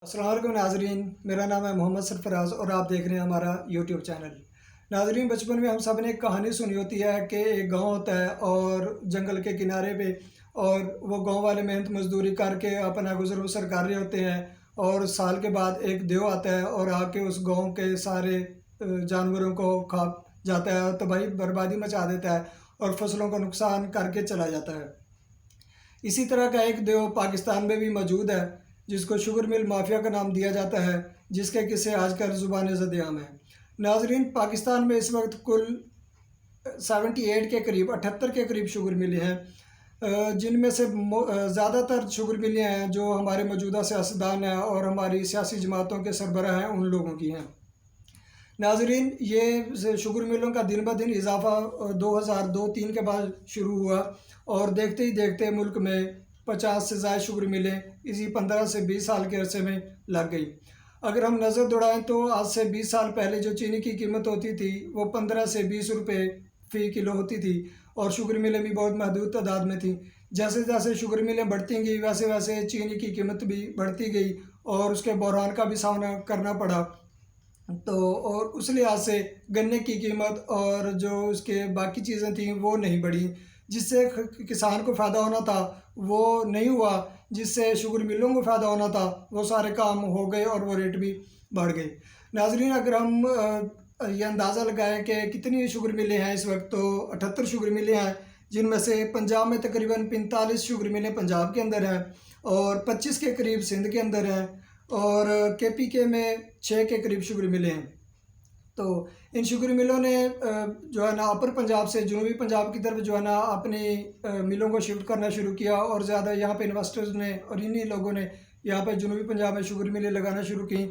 अस्सलाम वालेकुम नाजरीन, मेरा नाम है मोहम्मद सरफराज और आप देख रहे हैं हमारा यूट्यूब चैनल। नाजरीन, बचपन में हम सब ने एक कहानी सुनी होती है कि एक गांव होता है और जंगल के किनारे पे, और वो गांव वाले मेहनत मजदूरी करके अपना गुजर बसर कर रहे होते हैं। और साल के बाद एक देव आता है और आके उस गांव के सारे जानवरों को खा जाता है, तो भाई बर्बादी मचा देता है और फसलों का नुकसान करके चला जाता है। इसी तरह का एक देव पाकिस्तान में भी मौजूद है, जिसको शुगर मिल माफिया का नाम दिया जाता है, जिसके किस्से आजकल ज़ुबान ज़द-ए-आम हैं। नाजरीन, पाकिस्तान में इस वक्त कुल 78 के करीब 78 के करीब शुगर मिलें हैं, जिनमें से ज़्यादातर शुगर मिलें हैं जो हमारे मौजूदा सियासतदान हैं और हमारी सियासी जमातों के सरबराह हैं, उन लोगों की हैं। नाजरीन, ये शुगर मिलों का दिन ब दिन इजाफा 2002-03 के बाद शुरू हुआ और देखते ही देखते मुल्क में 50 से ज़ायद शुगर मिलें इसी 15 से 20 साल के अरसे में लग गई। अगर हम नज़र दौड़ाएँ तो आज से 20 साल पहले जो चीनी की कीमत होती थी वो 15 से 20 रुपये फ़ी किलो होती थी और शुगर मिलें भी बहुत महदूद तादाद में थी। जैसे जैसे शुगर मिलें बढ़ती गई वैसे वैसे चीनी की कीमत भी बढ़ती गई और उसके बहरान का भी सामना करना पड़ा। तो और उस लिहाज से गन्ने की कीमत और जो उसके बाकी चीज़ें थीं वो नहीं बढ़ी, जिससे किसान को फ़ायदा होना था वो नहीं हुआ, जिससे शुगर मिलों को फ़ायदा होना था वो सारे काम हो गए और वो रेट भी बढ़ गए। नाजरीन, अगर हम ये अंदाज़ा लगाएं कि कितनी शुगर मिलें हैं इस वक्त, तो 78 शुगर मिलें हैं, जिनमें से पंजाब में तकरीबन 45 शुगर मिलें पंजाब के अंदर हैं और 25 के करीब सिंध के अंदर हैं और KPK में 6 के करीब शुगर मिले हैं। तो इन शुगर मिलों ने जो है ना अपर पंजाब से जनूबी पंजाब की तरफ जो है ना अपनी मिलों को शिफ्ट करना शुरू किया और ज़्यादा यहाँ पे इन्वेस्टर्स ने और इन्हीं लोगों ने यहाँ पे जनूबी पंजाब में शुगर मिलें लगाना शुरू की।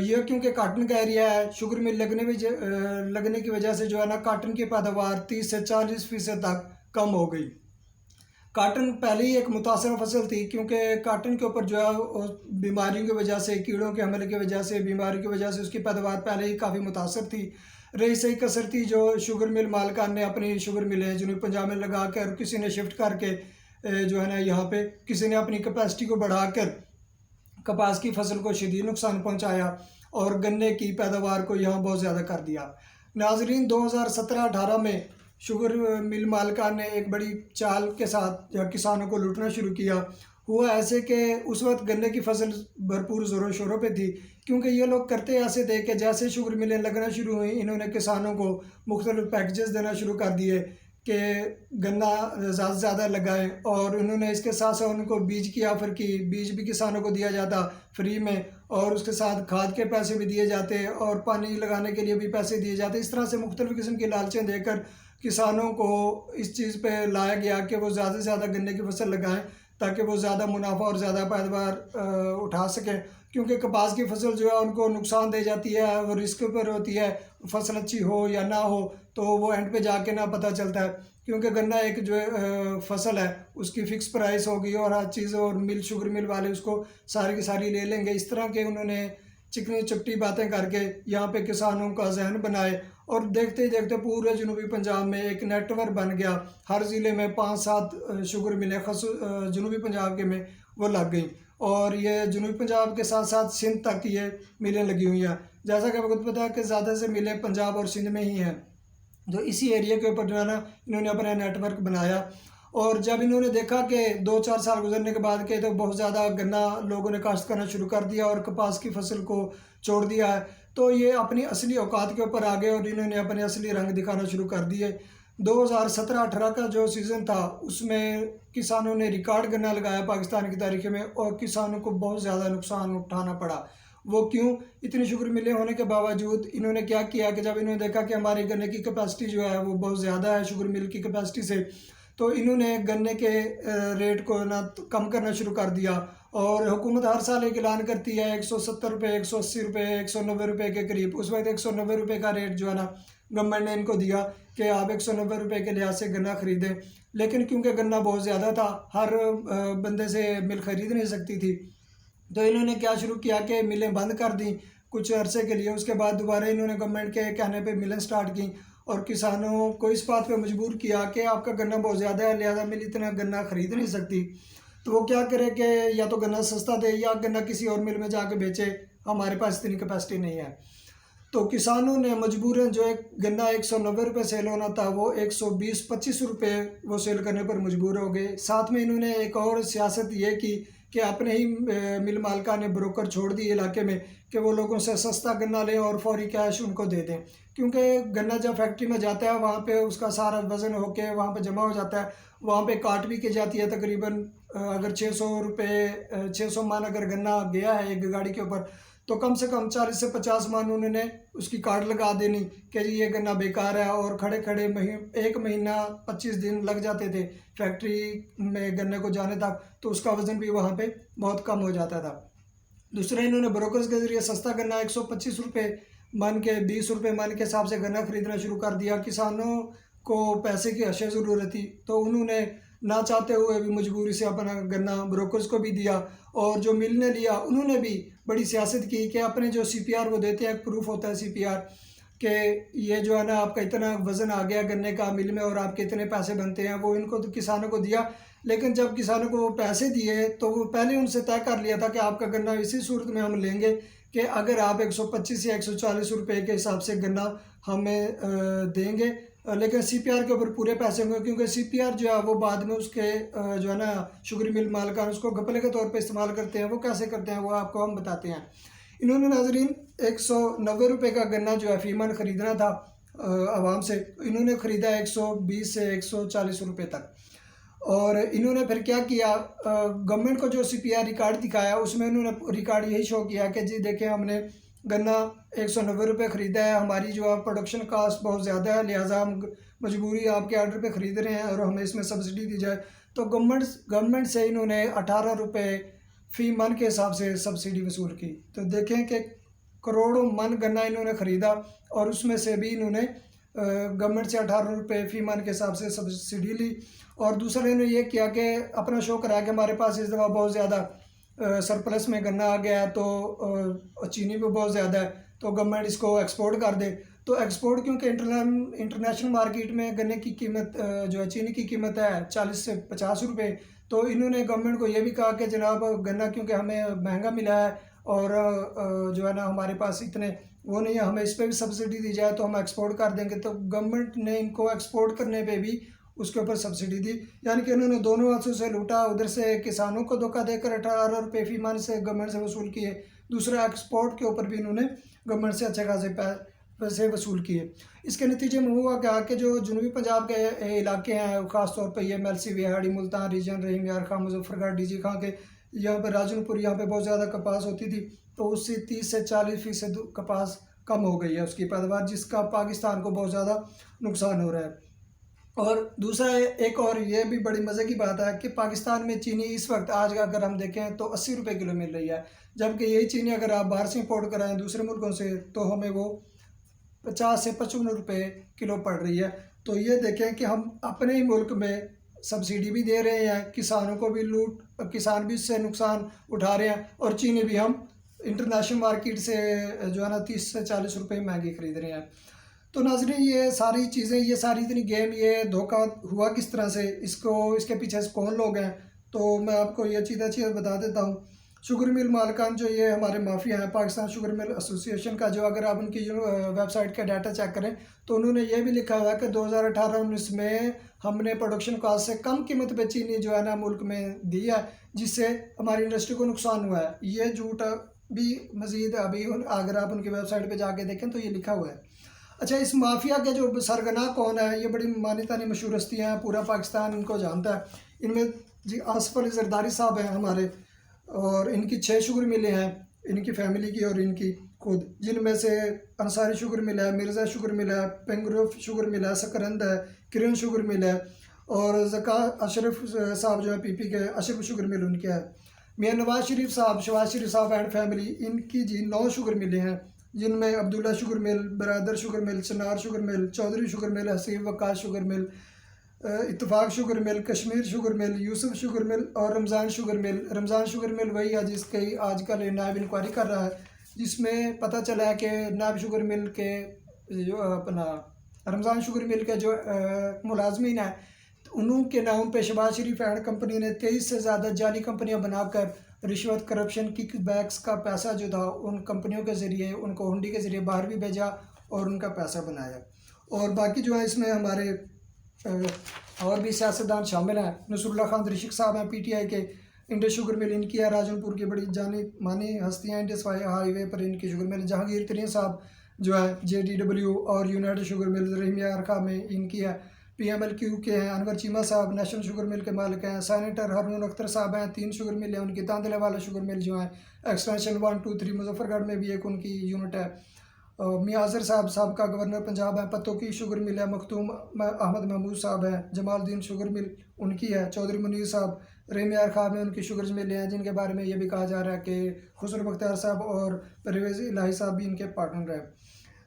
यह क्योंकि काटन का एरिया है, शुगर मिल लगने की वजह से जो है ना काटन की पैदावार 30 से 40% तक कम हो गई। काटन पहले ही एक मुतासर फसल थी, क्योंकि काटन के ऊपर जो है बीमारियों की वजह से, कीड़ों के हमले की वजह से, बीमारी की वजह से उसकी पैदावार पहले ही काफ़ी मुतासर थी। रही सही कसर थी जो शुगर मिल मालिकान ने अपनी शुगर मिलें जनूबी पंजाब में लगा कर, किसी ने शिफ्ट करके जो है ना यहाँ पे किसी ने अपनी कैपेसिटी को बढ़ा कर कपास की फसल को शदीद नुकसान पहुँचाया और गन्ने की पैदावार को यहाँ बहुत ज़्यादा कर दिया। नाजरीन, 2017-18 में शुगर मिल मालिकान ने एक बड़ी चाल के साथ किसानों को लूटना शुरू किया। हुआ ऐसे कि उस वक्त गन्ने की फसल भरपूर ज़ोरों शोरों पे थी, क्योंकि ये लोग करते ऐसे थे कि जैसे शुगर मिलें लगना शुरू हुई, इन्होंने किसानों को मुख्तलिफ पैकेजेस देना शुरू कर दिए कि गन्ना ज़्यादा से ज़्यादा लगाएं, और उन्होंने इसके साथ साथ उनको बीज की ऑफ़र की। बीज भी किसानों को दिया जाता फ्री में और उसके साथ खाद के पैसे भी दिए जाते और पानी लगाने के लिए भी पैसे दिए जाते। इस तरह से मुख्तलिफ़ किस्म की लालचें देकर किसानों को इस चीज़ पे लाया गया कि वो ज़्यादा से ज़्यादा गन्ने की फसल लगाएं ताकि वो ज़्यादा मुनाफा और ज़्यादा पैदावार उठा सकें, क्योंकि कपास की फसल जो है उनको नुकसान दे जाती है, वो रिस्क पर होती है। फसल अच्छी हो या ना हो तो वो एंड पे जाके ना पता चलता है, क्योंकि गन्ना एक जो फसल है उसकी फ़िक्स प्राइस होगी और हर चीज़, और मिल शुगर मिल वाले उसको सारी की सारी ले लेंगे। इस तरह के उन्होंने चिकनी चपटी बातें करके यहाँ पे किसानों का जहन बनाए और देखते ही देखते पूरे जनूबी पंजाब में एक नेटवर्क बन गया। हर ज़िले में 5-7 शुगर मिलें जनूबी पंजाब के में वो लग गई और ये जनूबी पंजाब के साथ साथ सिंध तक ये मिलें लगी हुई हैं। जैसा कि आपको पता है कि ज़्यादा से मिलें पंजाब और सिंध में ही हैं, तो इसी एरिया के ऊपर जो है ना इन्होंने अपना नेटवर्क बनाया। और जब इन्होंने देखा कि 2-4 साल गुजरने के बाद के तो बहुत ज़्यादा गन्ना लोगों ने काश्त करना शुरू कर दिया और कपास की फसल को छोड़ दिया है, तो ये अपनी असली औकात के ऊपर आ गए और इन्होंने अपने असली रंग दिखाना शुरू कर दिए। 2017-18 का जो सीज़न था उसमें किसानों ने रिकॉर्ड गन्ना लगाया पाकिस्तान की तारीख में और किसानों को बहुत ज़्यादा नुकसान उठाना पड़ा। वो क्यों? इतनी शुगर मिलें होने के बावजूद इन्होंने क्या किया कि जब इन्होंने देखा कि हमारे गन्ने की कैपेसिटी जो है वो बहुत ज़्यादा है शुगर मिल की कैपेसिटी से, तो इन्होंने गन्ने के रेट को ना कम करना शुरू कर दिया। और हुकूमत हर साल एक ऐलान करती है 170 रुपये, 180 रुपये, 190 रुपये के करीब। उस वक्त 190 रुपये का रेट जो है ना गवर्नमेंट ने इनको दिया कि आप 190 रुपये के लिहाज से गन्ना ख़रीदें, लेकिन क्योंकि गन्ना बहुत ज़्यादा था हर बंदे से मिल ख़रीद नहीं सकती थी, तो इन्होंने क्या शुरू किया कि मिलें बंद कर दी कुछ अरसे के लिए। उसके बाद दोबारा इन्होंने गवर्नमेंट के कहने पे मिलें स्टार्ट की और किसानों को इस बात पे मजबूर किया कि आपका गन्ना बहुत ज़्यादा है, लिहाजा मिल इतना गन्ना ख़रीद नहीं सकती। तो वो क्या करे कि या तो गन्ना सस्ता दे या गन्ना किसी और मिल में जाके बेचे, हमारे पास इतनी कैपेसिटी नहीं है। तो किसानों ने मजबूरन जो एक गन्ना 190 रुपये सेल होना था वो 120-25 रुपये वो सेल करने पर मजबूर हो गए। साथ में इन्होंने एक और सियासत ये की कि अपने ही मिल मालिका ने ब्रोकर छोड़ दिए इलाके में कि वो लोगों से सस्ता गन्ना लें और फौरी कैश उनको दे दें, क्योंकि गन्ना जब फैक्ट्री में जाता है वहाँ पे उसका सारा वज़न होके वहाँ पे जमा हो जाता है, वहाँ पे काट भी की जाती है तकरीबन अगर 600 रुपये 600 मन अगर गन्ना गया है एक गाड़ी के ऊपर, तो कम से कम 40 से 50 मन उन्होंने उसकी कार्ड लगा देनी कि जी ये गन्ना बेकार है। और खड़े खड़े एक महीना 25 दिन लग जाते थे फैक्ट्री में गन्ने को जाने तक, तो उसका वज़न भी वहाँ पे बहुत कम हो जाता था। दूसरा, इन्होंने ब्रोकर्स के ज़रिए सस्ता गन्ना 125 रुपये मन के 20 रुपये मन के हिसाब से गन्ना खरीदना शुरू कर दिया। किसानों को पैसे की अशद ज़रूरत थी, तो उन्होंने ना चाहते हुए भी मजबूरी से अपना गन्ना ब्रोकर्स को भी दिया, और जो मिल ने लिया उन्होंने भी बड़ी सियासत की कि अपने जो CPR वो देते हैं, एक प्रूफ होता है CPR कि ये जो है ना आपका इतना वज़न आ गया गन्ने का मिल में और आपके इतने पैसे बनते हैं, वो इनको तो किसानों को दिया। लेकिन जब किसानों को वो पैसे दिए तो वो पहले उनसे तय कर लिया था कि आपका गन्ना इसी सूरत में हम लेंगे कि अगर आप 125 या 140 रुपये के हिसाब से गन्ना हमें देंगे, लेकिन CPR के ऊपर पूरे पैसे होंगे, क्योंकि CPR जो है वो बाद में उसके जो है ना शुगर मिल मालिकान उसको घपले के तौर पे इस्तेमाल करते हैं। वो कैसे करते हैं वो आपको हम बताते हैं। इन्होंने नाजरीन 190 रुपये का गन्ना जो है फी मन ख़रीदना था आवाम से, इन्होंने ख़रीदा 120 से 140 रुपये तक। और इन्होंने फिर क्या किया, गवर्नमेंट को जो CPR रिकॉर्ड दिखाया उसमें उन्होंने रिकॉर्ड यही शो किया कि जी देखें हमने गन्ना 190 रुपये ख़रीदा है, हमारी जो है प्रोडक्शन कास्ट बहुत ज़्यादा है, लिहाजा हम मजबूरी आपके आर्डर पे ख़रीद रहे हैं और हमें इसमें सब्सिडी दी जाए। तो गवर्नमेंट से इन्होंने 18 रुपये फ़ी मन के हिसाब से सब्सिडी वसूल की। तो देखें कि करोड़ों मन गन्ना इन्होंने ख़रीदा और उसमें से भी इन्होंने गवर्नमेंट से 18 रुपये फ़ी मन के हिसाब से सब्सिडी ली। और दूसरा इन्होंने ये किया कि अपना शो कराया कि हमारे पास इस दफ़ा बहुत ज़्यादा सरप्लस में गन्ना आ गया है, तो चीनी भी बहुत ज़्यादा है, तो गवर्नमेंट इसको एक्सपोर्ट कर दे। तो एक्सपोर्ट क्योंकि इंटरनेशनल मार्केट में गन्ने की कीमत जो है चीनी की कीमत है 40 से 50 रुपये, तो इन्होंने गवर्नमेंट को ये भी कहा कि जनाब गन्ना क्योंकि हमें महंगा मिला है और जो है ना हमारे पास इतने वो नहीं है, हमें इस पर भी सब्सिडी दी जाए तो हम एक्सपोर्ट कर देंगे। तो गवर्नमेंट ने इनको एक्सपोर्ट करने पे भी उसके ऊपर सब्सिडी दी, यानी कि उन्होंने दोनों हाथों से लूटा। उधर से किसानों को धोखा देकर 18 रुपये फी मन से गवर्नमेंट से वसूल किए, दूसरा एक्सपोर्ट के ऊपर भी इन्होंने गवर्नमेंट से अच्छे खासे पैसे वसूल किए। इसके नतीजे में हुआ क्या कि जो जनूबी पंजाब के इलाके हैं ख़ासतौर पर ये MLC विहाड़ी मुल्तान रीजन रहीम यार खां मुजफ्फरगढ़ DG खां के यहाँ पर राजनपुर यहाँ पे बहुत ज़्यादा कपास होती थी, तो उससे 30 से 40% कपास कम हो गई है उसकी पैदावार, जिसका पाकिस्तान को बहुत ज़्यादा नुकसान हो रहा है। और दूसरा एक और ये भी बड़ी मज़े की बात है कि पाकिस्तान में चीनी इस वक्त आज अगर हम देखें तो 80 रुपये किलो मिल रही है, जबकि यही चीनी अगर आप बाहर से इंपोर्ट कराएं दूसरे मुल्कों से तो हमें वो 50 से 55 रुपये किलो पड़ रही है। तो ये देखें कि हम अपने ही मुल्क में सब्सिडी भी दे रहे हैं, किसानों को भी किसान भी इससे नुकसान उठा रहे हैं, और चीनी भी हम इंटरनेशनल मार्केट से जो है ना 30 से 40 रुपये महंगी ख़रीद रहे हैं। तो नाज़रीन ये सारी चीज़ें, ये सारी इतनी गेम, ये धोखा हुआ किस तरह से, इसके पीछे कौन लोग हैं, तो मैं आपको ये चीज़ बता देता हूँ। शुगर मिल मालिकान जो ये हमारे माफिया हैं, पाकिस्तान शुगर मिल एसोसिएशन का जो अगर आप उनकी जो वेबसाइट का डाटा चेक करें तो उन्होंने ये भी लिखा हुआ है कि 2018-19 में हमने प्रोडक्शन कास्ट से कम कीमत पे चीनी जो है ना मुल्क में दी है, जिससे हमारी इंडस्ट्री को नुकसान हुआ है। ये झूठ भी मज़ीद अभी अगर आप उनकी वेबसाइट पर जाके देखें तो ये लिखा हुआ है। अच्छा, इस माफिया के जो सरगना कौन है, ये बड़ी मानी तानी मशहूर हस्तियाँ हैं, पूरा पाकिस्तान इनको जानता है। इनमें जी आसिफ अली जरदारी साहब हैं हमारे, और इनकी 6 शुगर मिलें हैं, इनकी फैमिली की और इनकी खुद, जिनमें से अंसारी शुगर मिल है, मिर्ज़ा शुगर मिल है, पेंगरूफ शुगर मिल है, सकरंद है, किरण शुगर मिल है, और ज़का अशरफ साहब जो है PP के अशरफ शुगर मिल उनके है। मियाँ नवाज शरीफ साहब, शहबाज शरीफ साहब एंड फैमिली, इनकी जी 9 शुगर मिले हैं, जिनमें Abdullah sugar mill, Baradar sugar mill, Chanar sugar mill, Chaudhry sugar mill, Haseeb Waqas sugar mill, Ittefaq sugar mill, Kashmir sugar mill, Yousuf sugar mill और Ramzan sugar mill. Ramzan sugar mill वही है जिसकी आजकल नायब इंक्वायरी कर रहा है, जिसमें पता चला है कि नायब शुगर मिल के जो अपना रमज़ान शुगर मिल के जो मुलाजमीन है उन्होंने के नाम पे शहबाज शरीफ एंड कंपनी ने 23 से ज़्यादा जाली कंपनियां बनाकर रिश्वत, करप्शन, किकबैक्स का पैसा जो था उन कंपनियों के ज़रिए, उनको हुंडी के ज़रिए बाहर भी भेजा और उनका पैसा बनाया। और बाकी जो है इसमें हमारे और भी सियासतदान शामिल हैं। नसरुल्लाह खान दरिशिक साहब हैं PTI के, इंडस शुगर मिल इनकी है, राजनपुर की बड़ी जानी मानी हस्तियाँ, इंडस हाईवे पर इनकी शुगर मिल। जहांगीर तरीन साहब जो है JDW और यूनाइटेड शुगर मिल रहीमिया में इनकी है। PMLQ के हैं। अनवर चीमा साहब नेशनल शुगर मिल के मालिक हैं। सेनेटर हारून अख्तर साहब हैं, 3 शुगर मिल है उनकी। तांदले वाला शुगर मिल जो है एक्सटेंशन 1, 2, 3 मुजफ्फरगढ़ में भी एक उनकी यूनिट है। मियाज़र साहब का गवर्नर पंजाब है। पत्तों की शुगर मिल है, मखतूम अहमद महमूद साहब हैं। जमालुद्दीन शुगर मिल उनकी है। चौधरी मुनीर साहब रहीमिया में उनकी शुगर मिल हैं, जिनके बारे में ये भी कहा जा रहा है कि खुसरो बख्तियार साहब और परवेज़ इलाही साहब भी इनके पार्टनर हैं।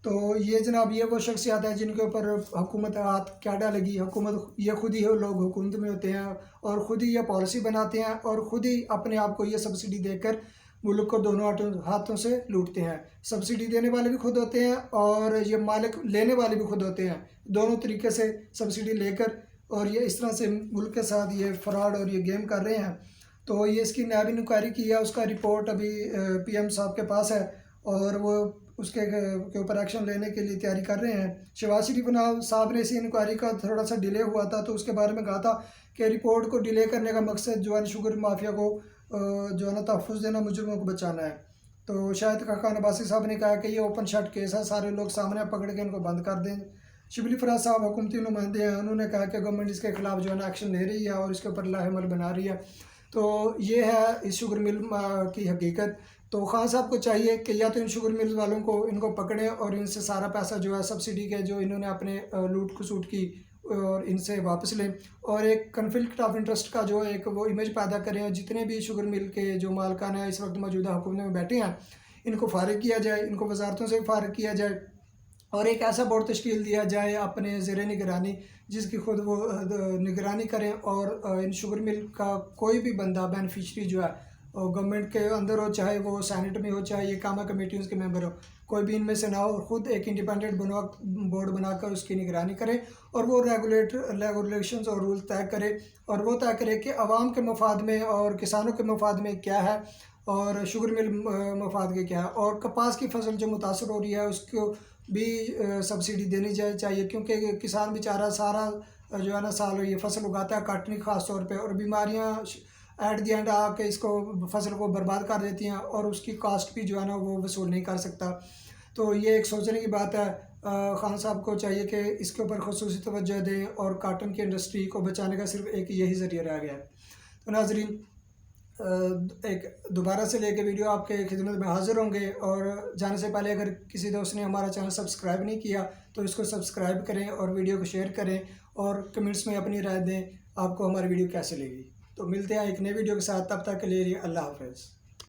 तो ये जनाब ये वो शख्सियात हैं जिनके ऊपर हुकूमत हाथ क्या डालेगी। हुकूमत ये खुद ही लोग हुकूमत में होते हैं और ख़ुद ही ये पॉलिसी बनाते हैं और ख़ुद ही अपने आप को ये सब्सिडी देकर मुल्क को दोनों हाथों से लूटते हैं। सब्सिडी देने वाले भी खुद होते हैं और ये मालिक लेने वाले भी खुद होते हैं। दोनों तरीके से सब्सिडी लेकर और ये इस तरह से मुल्क के साथ ये फ्रॉड और ये गेम कर रहे हैं। तो ये इसकी नैब इंक्वायरी की है, उसका रिपोर्ट अभी PM साहब के पास है और वो उसके ऊपर एक्शन लेने के लिए तैयारी कर रहे हैं। शहबाज शरीफ साहब ने इसी इंक्वायरी का थोड़ा सा डिले हुआ था तो उसके बारे में कहा था कि रिपोर्ट को डिले करने का मकसद जो है शुगर माफिया को जो है ना तहफ़्फ़ुज़ देना, मुजरिमों को बचाना है। तो शायद खान अब्बासी साहब ने कहा कि ये ओपन शट केस है, सारे लोग सामने पकड़ के इनको बंद कर दें। शिबली फराज साहब हुकूमती नुमाइंदे हैं, उन्होंने कहा कि गवर्नमेंट इसके खिलाफ जो है ना एक्शन ले रही है और इसके ऊपर लाहेमल बना रही है। तो ये है इस शुगर मिल की हकीकत। तो खान साहब को चाहिए कि या तो इन शुगर मिल वालों को इनको पकड़ें और इनसे सारा पैसा जो है सब्सिडी के जो इन्होंने अपने लूट खसूट की और इनसे वापस लें और एक कन्फ्लिक्ट ऑफ इंटरेस्ट का जो एक वो इमेज पैदा करें और जितने भी शुगर मिल के जो मालकान हैं इस वक्त मौजूदा हुकूमत में बैठे हैं इनको फारिग किया जाए, इनको वजारतों से फारिग किया जाए और एक ऐसा बोर्ड तश्कील दिया जाए अपने ज़ेरे निगरानी जिसकी खुद वो निगरानी करें और इन शुगर मिल का कोई भी बंदा बेनिफिशरी जो है गवर्नमेंट के अंदर हो, चाहे वो सेनेट में हो, चाहे ये कामा कमेटियों के मेंबर हो, कोई भी इनमें से ना हो, खुद एक इंडिपेंडेंट बोर्ड बनाकर उसकी निगरानी करे और वो रेगुलेशंस और रूल तय करे और वो तय करे कि आवाम के मफाद में और किसानों के मफाद में क्या है और शुगर मिल मफाद के क्या है। और कपास की फसल जो मुतासर हो रही है उसको भी सब्सिडी देनी चाहिए क्योंकि किसान बेचारा सारा जो है ना साल ये फसल उगाता है, काटनी ख़ास तौर पे, और बीमारियां एट दी एंड आके इसको फसल को बर्बाद कर देती हैं और उसकी कास्ट भी जो है ना वो वसूल नहीं कर सकता। तो ये एक सोचने की बात है। खान साहब को चाहिए कि इसके ऊपर खुसूसी तवज्जो दें और काटन की इंडस्ट्री को बचाने का सिर्फ एक यही ज़रिया रह गया है। तो नाज़रीन एक दोबारा से लेके वीडियो आपके खिदमत में हाज़िर होंगे और जाने से पहले अगर किसी दोस्त ने हमारा चैनल सब्सक्राइब नहीं किया तो इसको सब्सक्राइब करें और वीडियो को शेयर करें और कमेंट्स में अपनी राय दें आपको हमारी वीडियो कैसे लगी। तो मिलते हैं एक नई वीडियो के साथ, तब तक के लिए अल्लाह हाफ़िज़।